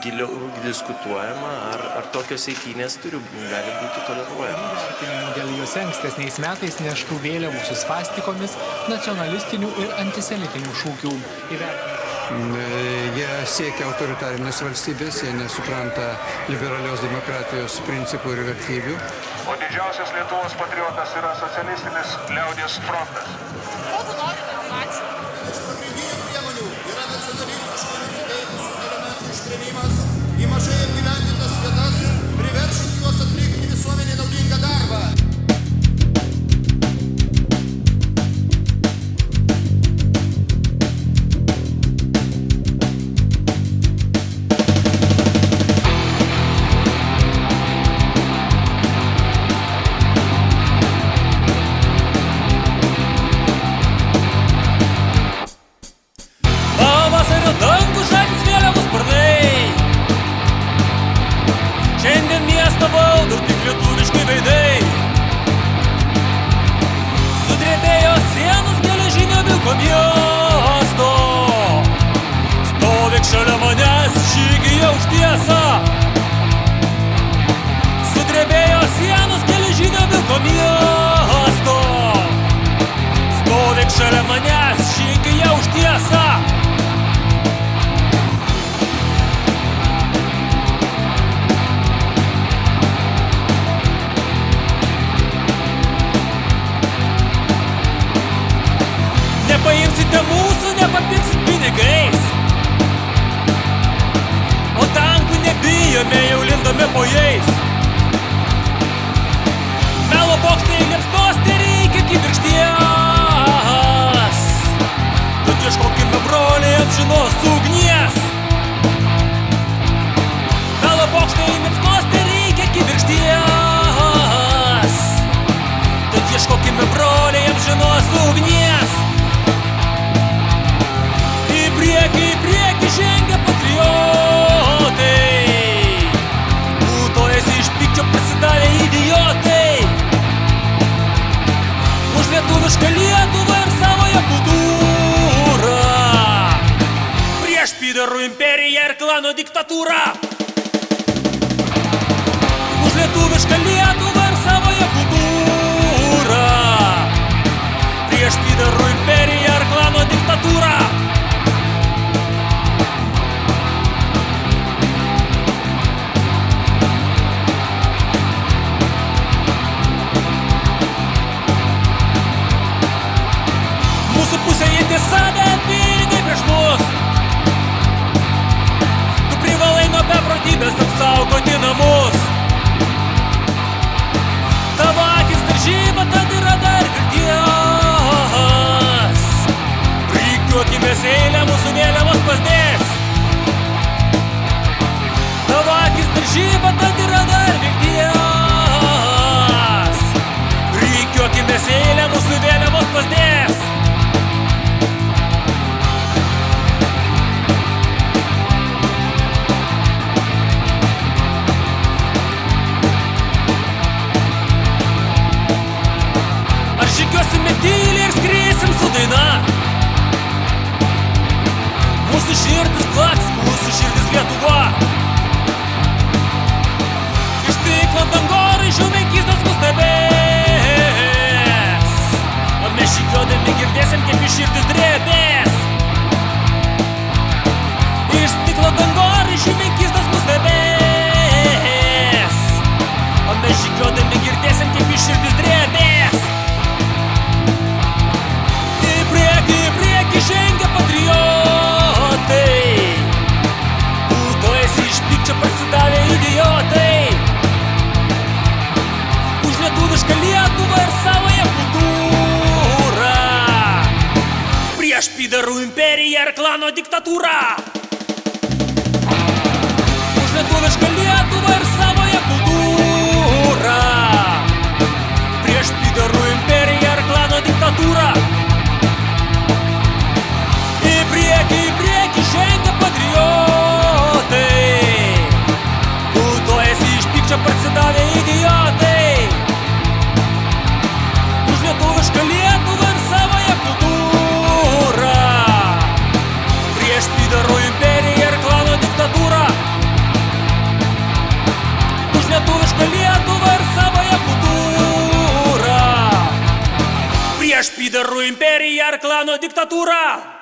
giliau diskutuojama, ar tokios eitynės gali būti toleruojamos. Dėl juose ankstesniais metais neštų vėliavų su svastikomis, nacionalistinių ir antisemitinių šūkių. Jie siekia autoritarinės valstybės, jie nesupranta liberalios demokratijos principų ir vertybių. O didžiausias Lietuvos patriotas yra socialistinis liaudies frontas. Ko tu nori renovacijų? Iš pagrindinių priemonių yra nacionalistiškai nusiteikusių elementų ištrėmimas į mažai apgyvendintas vietas, priverčiant juos atlikti visuomenei naudingą darbą. Šiandien miestą valdo tik lietuviški veidai. Sudrebėjo sienos geležinio vilko miesto. Stovėk šalia manęs, žygyje už tiesą. Sudrebėjo sienos geležinio vilko miesto. Stovėk šalia manęs, žygyje už tiesą. Nepaimsite mūsų, nepapirksit pinigais. O tankų nebijome, jau lindame po jais. Melo bokštai liepsnos tereikia kibirkšties. Tad ieškokime broliai amžinos ugnies. Melo bokštai liepsnos tereikia kibirkšties. Tad ieškokime broliai amžinos ugnies. Į priekį žengia patriotai. Putojasi iš pykčio pasidavę idiotai. Už lietuvišką Lietuvą ir savoją kultūrą. Prieš pydarų imperiją ir klano diktatūrą. Už lietuvišką Lietuvą ir savoją kultūrą. Prieš pydarų imperiją ir klano diktatūrą. Mūsų pusėje tiesa, bet pinigai prieš mus. Tu privalai nuo beprotybės apsaugoti namus. Tavo akis dar žyba, tad yra dar vilties. Rikiuokimės eilę, mūsų vėliavos pazdės. Tavo akis dar žyba, tad yra dar vilties. Rikiuokimės eilę, mūsų vėliavos pazdės. Žygiuosime tyliai ir skriesim su daina. Mūsų širdis plaks, mūsų širdis Lietuva. Iš stiklo dangoraižių menkystas mus stebės. O mes žygiuodami girdėsim, kaip iš širdis drebės. Iš stiklo dangoraižių menkystas mus stebės. O mes žygiuodami girdėsim, kaip iš širdis drebės. Į priekį žengia patriotai. Putojasi iš pykčio pasidavę idiotai. Už lietuvišką Lietuvą ir savoją kultūrą. Prieš pydarų imperiją ir klano diktatūrą. Už lietuvišką Lietuvą ir savoją kultūrą. Prieš pydarų imperiją ir klano diktatūrą. Į priekį žengia patriotai. Putojasi iš pykčio pasidavę idiotai. Už lietuvišką Lietuvą ir savoją kultūrą. Prieš pydarų imperiją ir klano diktatūrą. Pydarų imperija ar klano diktatūra.